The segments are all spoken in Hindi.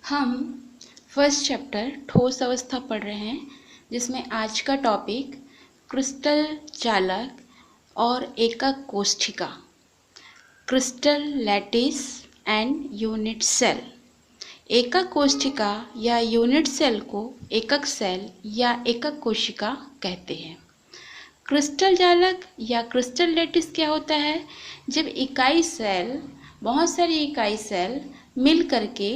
हम फर्स्ट चैप्टर ठोस अवस्था पढ़ रहे हैं, जिसमें आज का टॉपिक क्रिस्टल जालक और एकक कोशिका, crystal lattice and unit cell. एकक कोशिका या यूनिट सेल को एकक सेल या एकक कोशिका कहते हैं। क्रिस्टल जालक या क्रिस्टल लैटिस क्या होता है? जब इकाई सेल, बहुत सारी इकाई सेल मिल करके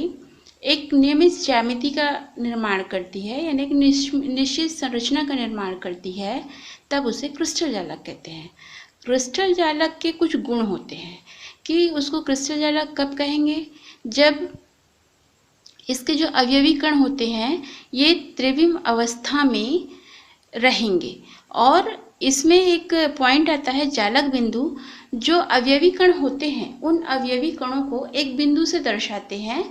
एक नियमित ज्यामिति का निर्माण करती है, यानी एक निश्चित संरचना का निर्माण करती है, तब उसे क्रिस्टल जालक कहते हैं। क्रिस्टल जालक के कुछ गुण होते हैं कि उसको क्रिस्टल जालक कब कहेंगे? जब इसके जो अवयवी कण होते हैं ये त्रिविम अवस्था में रहेंगे, और इसमें एक पॉइंट आता है जालक बिंदु। जो अवयवी कण होते हैं उन अवयवी कणों को एक बिंदु से दर्शाते हैं।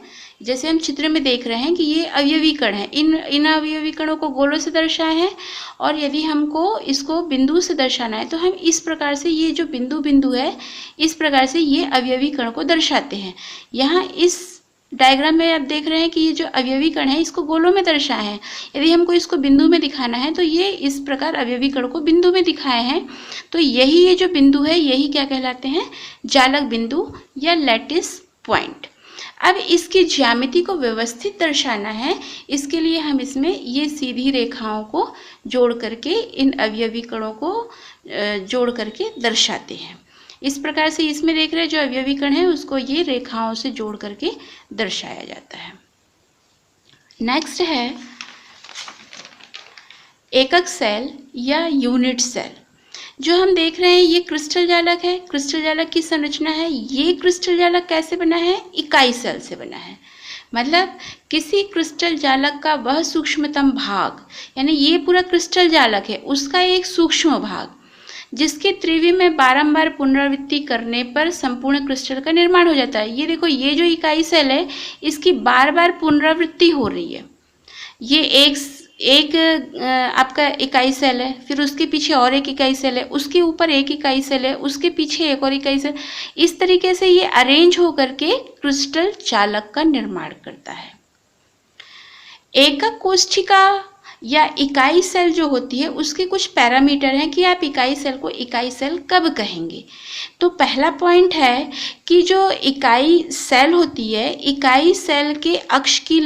जैसे हम चित्र में देख रहे हैं कि ये अवयवी कण हैं, इन अवयवी कणों को गोलों से दर्शाए हैं, और यदि हमको इसको बिंदु से दर्शाना है तो हम इस प्रकार से, ये जो बिंदु है, इस प्रकार से ये अवयवी कण को दर्शाते हैं। यहाँ इस डायग्राम में आप देख रहे हैं कि ये जो अवयवी कण है इसको गोलों में दर्शाए हैं। यदि हमको इसको बिंदु में दिखाना है तो ये इस प्रकार अवयवी कण को बिंदु में दिखाए हैं। तो यही ये जो बिंदु है, यही क्या कहलाते हैं? जालक बिंदु या लैटिस पॉइंट। अब इसकी ज्यामिति को व्यवस्थित दर्शाना है, इसके लिए हम इसमें ये सीधी रेखाओं को जोड़ करके, इन अवयवी कणों को जोड़ करके दर्शाते हैं। इस प्रकार से इसमें देख रहे हैं जो अवयवी कण है उसको ये रेखाओं से जोड़ करके दर्शाया जाता है। नेक्स्ट है एकक सेल या यूनिट सेल। जो हम देख रहे हैं ये क्रिस्टल जालक है, क्रिस्टल जालक की संरचना है। ये क्रिस्टल जालक कैसे बना है? इकाई सेल से बना है। मतलब किसी क्रिस्टल जालक का वह सूक्ष्मतम भाग, यानी ये पूरा क्रिस्टल जालक है, उसका एक सूक्ष्म भाग जिसके त्रिविम में बारंबार पुनरावृत्ति करने पर संपूर्ण क्रिस्टल का निर्माण हो जाता है। ये देखो, ये जो इकाई सेल है इसकी बार बार पुनरावृत्ति हो रही है। ये एक आपका इकाई सेल है, फिर उसके पीछे और एक इकाई सेल है, उसके ऊपर एक इकाई सेल है, उसके पीछे एक और इकाई सेल। इस तरीके से ये अरेंज होकर के क्रिस्टल जालक का निर्माण करता है। एकक कोशिका या इकाई सेल जो होती है उसके कुछ पैरामीटर हैं कि आप इकाई सेल को इकाई सेल कब कहेंगे। तो पहला पॉइंट है कि जो इकाई सेल होती है, इकाई सेल के अक्ष की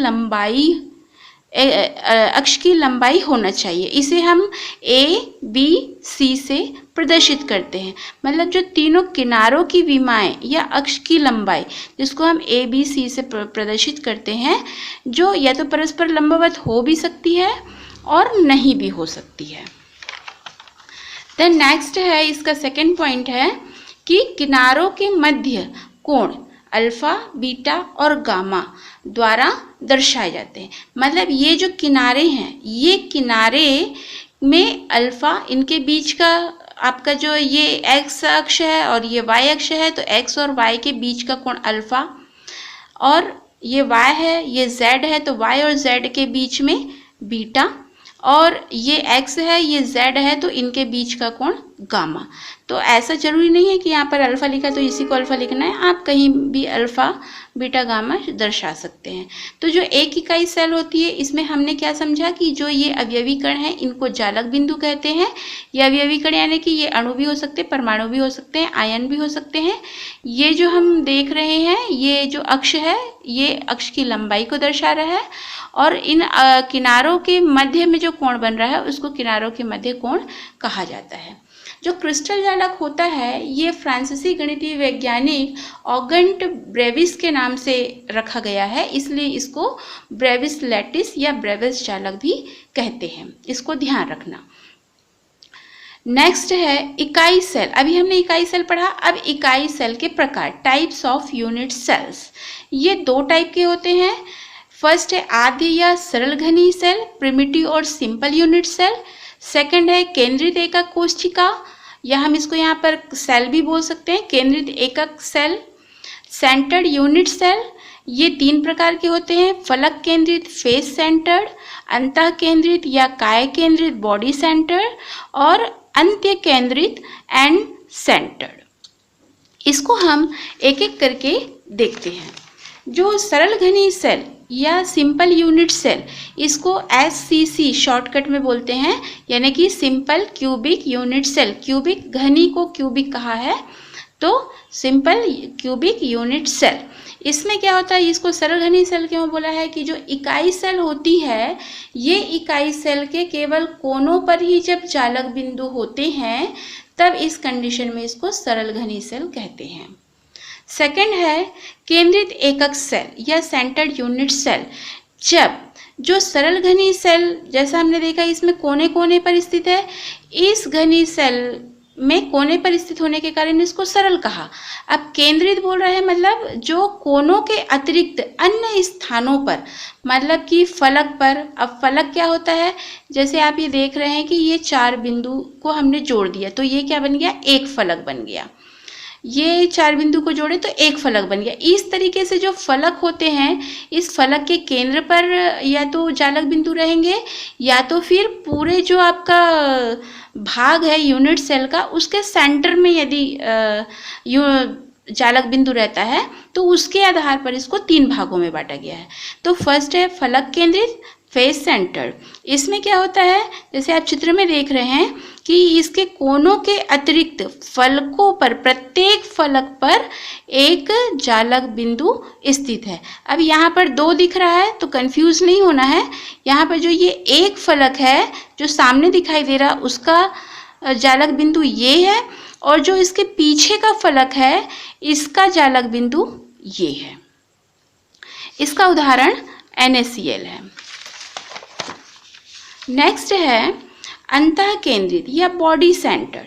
लंबाई होना चाहिए। इसे हम A-B-C से प्रदर्शित करते हैं। मतलब जो तीनों किनारों की विमाएं या अक्ष की लंबाई, जिसको हम A-B-C से प्रदर्शित करते हैं, जो या तो परस्पर लंबवत हो भी सकती है और नहीं भी हो सकती है। देन नेक्स्ट है, इसका सेकेंड पॉइंट है कि किनारों के मध्य कोण अल्फा, बीटा और गामा द्वारा दर्शाए जाते हैं। मतलब ये जो किनारे हैं, ये किनारे में अल्फा, इनके बीच का आपका जो ये एक्स अक्ष है और ये वाई अक्ष है, तो एक्स और वाई के बीच का कोण अल्फा, और ये वाई है, ये जेड है, तो वाई और जेड के बीच में बीटा, और ये एक्स है, ये जेड है, तो इनके बीच का कोण गामा। तो ऐसा जरूरी नहीं है कि यहाँ पर अल्फा लिखा तो इसी को अल्फा लिखना है, आप कहीं भी अल्फा, बीटा, गामा दर्शा सकते हैं। तो जो एक इकाई सेल होती है, इसमें हमने क्या समझा कि जो ये अवयवी कण हैं इनको जालक बिंदु कहते हैं। ये अवयवी कण यानी कि ये अणु भी हो सकते हैं, परमाणु भी हो सकते हैं, आयन भी हो सकते हैं। ये जो हम देख रहे हैं, ये जो अक्ष है, ये अक्ष की लंबाई को दर्शा रहा है, और इन किनारों के मध्य में जो कोण बन रहा है उसको किनारों के मध्य कोण कहा जाता है। जो क्रिस्टल जालक होता है ये फ्रांसीसी गणितीय वैज्ञानिक ऑगस्ट ब्रेविस के नाम से रखा गया है, इसलिए इसको ब्रेविस लैटिस या ब्रेविस जालक भी कहते हैं। इसको ध्यान रखना। नेक्स्ट है इकाई सेल। अभी हमने इकाई सेल पढ़ा, अब इकाई सेल के प्रकार, टाइप्स ऑफ यूनिट सेल्स। ये दो टाइप के होते हैं। फर्स्ट है आद्य या सरल घनी सेल, प्रिमिटिव और सिंपल यूनिट सेल। सेकंड है केंद्रित एकक कोशिका, या हम इसको यहाँ पर सेल भी बोल सकते हैं, केंद्रित एकक सेल। सेंटर्ड यूनिट सेल, ये तीन प्रकार के होते हैं। फलक केंद्रित फेस सेंटर्ड, अंतः केंद्रित या काय केंद्रित बॉडी सेंटर्ड, और अंत्य केंद्रित एंड सेंटर्ड। इसको हम एक एक करके देखते हैं। जो सरल घनी सेल या सिंपल यूनिट सेल, इसको SCC शॉर्टकट में बोलते हैं, यानी कि simple cubic unit cell. Cubic, घनी को क्यूबिक कहा है, तो सिंपल क्यूबिक यूनिट सेल। इसमें क्या होता है, इसको सरल घनी सेल क्यों बोला है कि जो इकाई सेल होती है, ये इकाई सेल के केवल कोनों पर ही जब चालक बिंदु होते हैं, तब इस कंडीशन में इसको सरल घनी सेल कहते हैं। सेकंड है केंद्रित एकक सेल या सेंटर्ड यूनिट सेल। जब जो सरल घनी सेल, जैसा हमने देखा इसमें कोने कोने पर स्थित है, इस घनी सेल में कोने पर स्थित होने के कारण इसको सरल कहा। अब केंद्रित बोल रहे हैं, मतलब जो कोनों के अतिरिक्त अन्य स्थानों पर, मतलब कि फलक पर। अब फलक क्या होता है, जैसे आप ये देख रहे हैं कि ये 4 बिंदु को हमने जोड़ दिया, तो ये क्या बन गया, एक फलक बन गया। ये 4 बिंदु को जोड़े तो एक फलक बन गया। इस तरीके से जो फलक होते हैं, इस फलक के केंद्र पर या तो जालक बिंदु रहेंगे, या तो फिर पूरे जो आपका भाग है यूनिट सेल का, उसके सेंटर में यदि जालक बिंदु रहता है, तो उसके आधार पर इसको 3 भागों में बांटा गया है। तो फर्स्ट है फलक केंद्रित, फेस सेंटर्ड। इसमें क्या होता है, जैसे आप चित्र में देख रहे हैं कि इसके कोनों के अतिरिक्त फलकों पर, प्रत्येक फलक पर एक जालक बिंदु स्थित है। अब यहाँ पर 2 दिख रहा है, तो कंफ्यूज नहीं होना है। यहाँ पर जो ये एक फलक है जो सामने दिखाई दे रहा, उसका जालक बिंदु ये है, और जो इसके पीछे का फलक है, इसका जालक बिंदु ये है। इसका उदाहरण NaCl है। नेक्स्ट है अंतः केंद्रित या बॉडी सेंटर,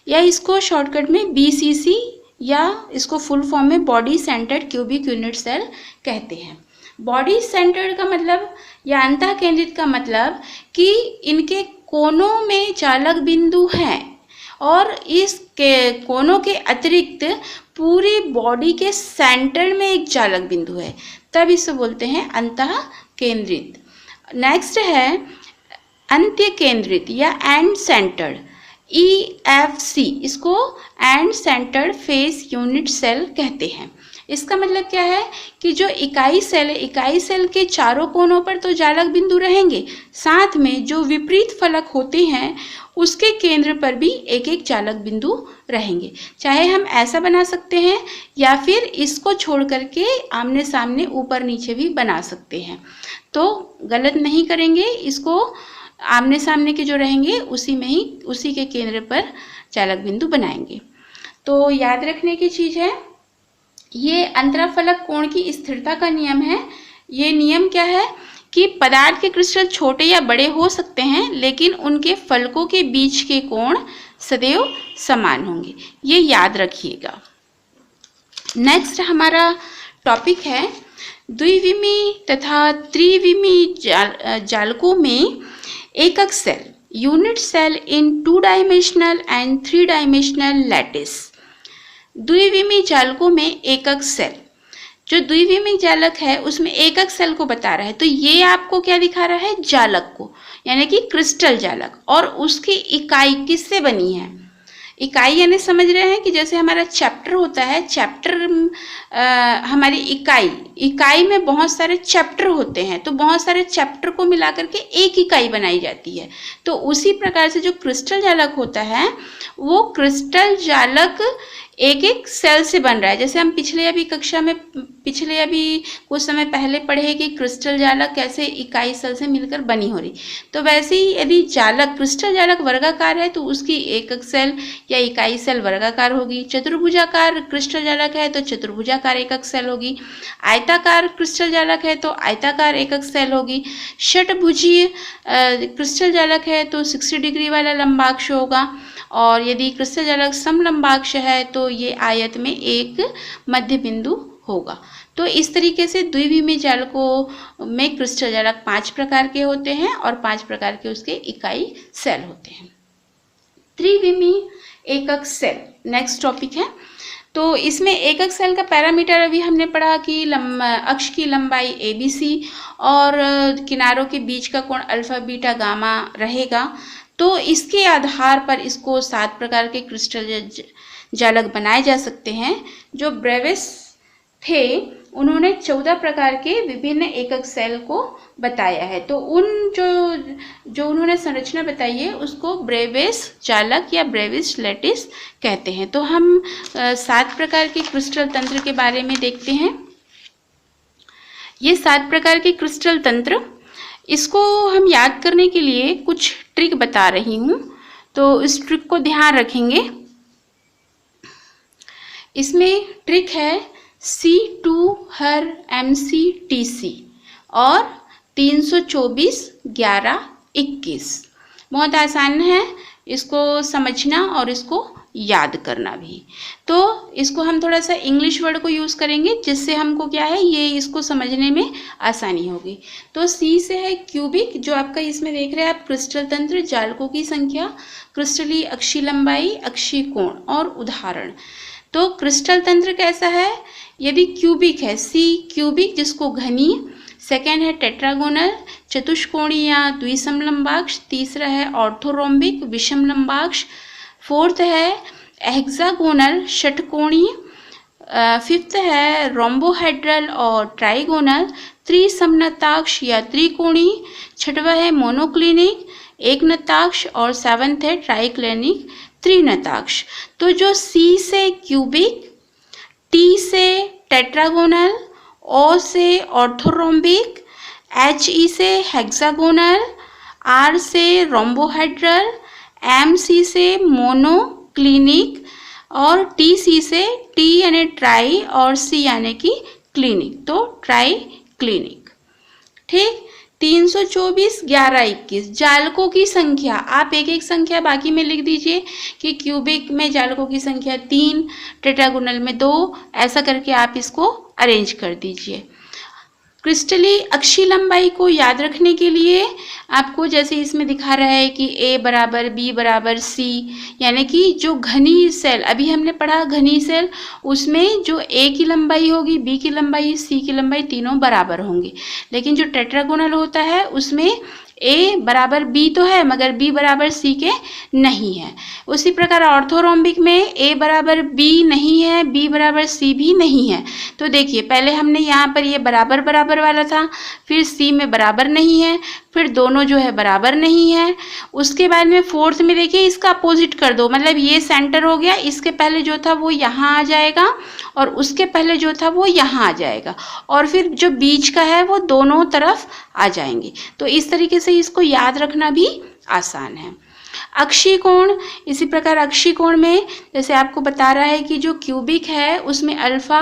या इसको शॉर्टकट में BCC या इसको फुल फॉर्म में body centred cubic unit cell कहते हैं। बॉडी सेंटर्ड का मतलब या अंतः केंद्रित का मतलब कि इनके कोनों में चालक बिंदु हैं और इस के कोनों के अतिरिक्त पूरी बॉडी के सेंटर में एक चालक बिंदु है, तब इसे बोलते हैं अंतः केंद्रित। नेक्स्ट है अंत्य केंद्रित या एंड सेंटर्ड, EFC, इसको end centred face unit cell कहते हैं। इसका मतलब क्या है कि जो इकाई सेल है, इकाई सेल के चारों कोनों पर तो जालक बिंदु रहेंगे, साथ में जो विपरीत फलक होते हैं उसके केंद्र पर भी एक एक जालक बिंदु रहेंगे। चाहे हम ऐसा बना सकते हैं या फिर इसको छोड़ करके आमने सामने ऊपर नीचे भी बना सकते हैं, तो गलत नहीं करेंगे। इसको आमने सामने के जो रहेंगे उसी में ही, उसी के केंद्र पर चालक बिंदु बनाएंगे। तो याद रखने की चीज़ है, ये अंतराफलक कोण की स्थिरता का नियम है। ये नियम क्या है कि पदार्थ के क्रिस्टल छोटे या बड़े हो सकते हैं, लेकिन उनके फलकों के बीच के कोण सदैव समान होंगे, ये याद रखिएगा। नेक्स्ट हमारा टॉपिक है द्विविमी तथा त्रिविमी जालकों में एकक cell, unit cell in 2 dimensional and 3 dimensional lattice. द्विविमी जालकों में एकक सेल, जो द्विविमी जालक है उसमें एकक सेल को बता रहा है, तो ये आपको क्या दिखा रहा है, जालक को, यानी कि क्रिस्टल जालक, और उसकी इकाई किससे बनी है। इकाई यानी समझ रहे हैं कि जैसे हमारा चैप्टर होता है, चैप्टर हमारी इकाई में बहुत सारे चैप्टर होते हैं, तो बहुत सारे चैप्टर को मिलाकर के एक इकाई बनाई जाती है। तो उसी प्रकार से जो क्रिस्टल जालक होता है, वो क्रिस्टल जालक एक एक सेल से बन रहा है। जैसे हम पिछले अभी कुछ समय पहले पढ़े कि क्रिस्टल जालक कैसे इकाई सेल से मिलकर बनी हो रही, तो वैसे ही यदि क्रिस्टल जालक वर्गाकार है तो उसकी एकक सेल या इकाई सेल वर्गाकार होगी। चतुर्भुजाकार क्रिस्टल जालक है तो चतुर्भुजाकार एकक सेल होगी। आयताकार क्रिस्टल जालक है तो आयताकार एकक सेल होगी। षटभुजीय क्रिस्टल जालक है तो 60 डिग्री वाला लंबाक्ष होगा, और यदि क्रिस्टल जालक समलंबाक्ष है तो ये आयत में एक मध्य बिंदु होगा। तो इस तरीके से द्विविमी जालकों में क्रिस्टल जालक 5 प्रकार के होते हैं और 5 प्रकार के उसके इकाई सेल होते हैं। त्रिविमी एकक सेल नेक्स्ट टॉपिक है। तो इसमें एकक सेल का पैरामीटर अभी हमने पढ़ा कि अक्ष की लंबाई ABC और किनारों के बीच का कोण अल्फा बीटा गामा रहेगा। तो इसके आधार पर इसको 7 प्रकार के क्रिस्टल जालक बनाए जा सकते हैं। जो ब्रेविस थे उन्होंने 14 प्रकार के विभिन्न एकक सेल को बताया है। तो उन जो उन्होंने संरचना बताई है उसको ब्रेविस जालक या ब्रेविस लैटिस कहते हैं। तो हम 7 प्रकार के क्रिस्टल तंत्र के बारे में देखते हैं। ये 7 प्रकार के क्रिस्टल तंत्र, इसको हम याद करने के लिए कुछ ट्रिक बता रही हूँ, तो इस ट्रिक को ध्यान रखेंगे। इसमें ट्रिक है C2 हर MCTC और 324 11 21। बहुत आसान है इसको समझना और इसको याद करना भी। तो इसको हम थोड़ा सा इंग्लिश वर्ड को यूज़ करेंगे जिससे हमको क्या है ये इसको समझने में आसानी होगी। तो C से है क्यूबिक, जो आपका इसमें देख रहे हैं आप क्रिस्टल तंत्र, जालकों की संख्या, क्रिस्टलीय अक्षीय लंबाई, अक्षीय कोण और उदाहरण। तो क्रिस्टल तंत्र कैसा है? यदि क्यूबिक है C क्यूबिक जिसको घनी, सेकेंड है टेट्रागोनल चतुष्कोणीय या द्विसमलंबाक्ष, तीसरा है ऑर्थोरोम्बिक विषम लंबाक्ष, फोर्थ है हेक्सागोनल षटकोणीय, फिफ्थ है रोम्बोहेड्रल और ट्राइगोनल त्रिसमनताक्ष या त्रिकोणीय, छठवा है मोनोक्लिनिक एक नताक्ष और सेवंथ है ट्राइक्लिनिक त्रिनताक्ष। तो जो C से क्यूबिक, T से टेट्रागोनल, O से ऑर्थोरोम्बिक, HE से हेक्सागोनल, R से रोम्बोहेड्रल, MC से मोनोक्लिनिक और TC से T यानी ट्राई और C यानी कि क्लिनिक, तो ट्राई क्लिनिक। ठीक, 324 11 21 जालकों की संख्या, आप एक एक संख्या बाकी में लिख दीजिए कि क्यूबिक में जालकों की संख्या 3, टेट्रागोनल में 2, ऐसा करके आप इसको अरेंज कर दीजिए। क्रिस्टलीय अक्षीय लंबाई को याद रखने के लिए आपको जैसे इसमें दिखा रहा है कि A बराबर B बराबर C, यानी कि जो घनी सेल अभी हमने पढ़ा घनी सेल, उसमें जो A की लंबाई होगी, B की लंबाई, C की लंबाई तीनों बराबर होंगे। लेकिन जो टेट्रागोनल होता है उसमें A बराबर B तो है मगर B बराबर C के नहीं है। उसी प्रकार ऑर्थोरोम्बिक में A बराबर B नहीं है, B बराबर C भी नहीं है। तो देखिए पहले हमने यहाँ पर ये बराबर बराबर वाला था, फिर C में बराबर नहीं है, फिर दोनों जो है बराबर नहीं है। उसके बाद में फोर्थ में देखिए इसका अपोजिट कर दो, मतलब ये सेंटर हो गया, इसके पहले जो था वो यहाँ आ जाएगा और उसके पहले जो था वो यहाँ आ जाएगा और फिर जो बीच का है वो दोनों तरफ आ जाएंगे। तो इस तरीके से इसको याद रखना भी आसान है। अक्षीय कोण, इसी प्रकार अक्षीय कोण में जैसे आपको बता रहा है कि जो क्यूबिक है उसमें अल्फा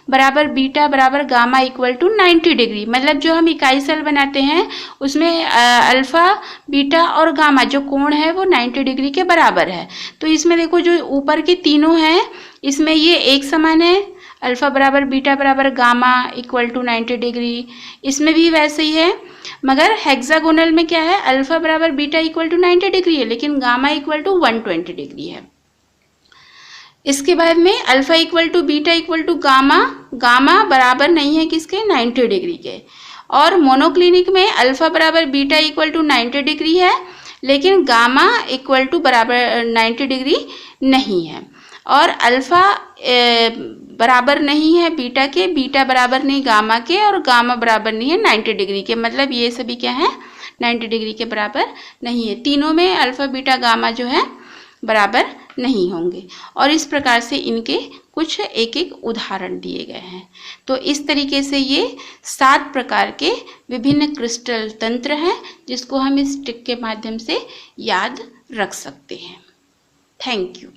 बराबर बीटा बराबर गामा इक्वल टू 90 डिग्री, मतलब जो हम इकाई सेल बनाते हैं उसमें अल्फा बीटा और गामा जो कोण है वो 90 डिग्री के बराबर है। तो इसमें देखो जो ऊपर के तीनों हैं इसमें ये एक समान है, अल्फा बराबर बीटा बराबर गामा इक्वल टू 90 डिग्री, इसमें भी वैसे ही है। मगर हेक्सागोनल में क्या है, अल्फा बराबर बीटा इक्वल टू 90 डिग्री है लेकिन गामा इक्वल टू 120 डिग्री है। इसके बाद में alpha equal to beta equal to gamma, gamma बराबर नहीं है किसके, 90 डिग्री के। और मोनोक्लिनिक में अल्फा बराबर बीटा इक्वल टू 90 डिग्री है लेकिन गामा इक्वल टू बराबर 90 डिग्री नहीं है। और अल्फा बराबर नहीं है बीटा के, बीटा बराबर नहीं गामा के और गामा बराबर नहीं है 90 डिग्री के, मतलब ये सभी क्या है 90 डिग्री के बराबर नहीं है। तीनों में अल्फा बीटा गामा जो है बराबर नहीं होंगे। और इस प्रकार से इनके कुछ एक एक उदाहरण दिए गए हैं। तो इस तरीके से ये 7 प्रकार के विभिन्न क्रिस्टल तंत्र हैं जिसको हम इस ट्रिक के माध्यम से याद रख सकते हैं। Thank you.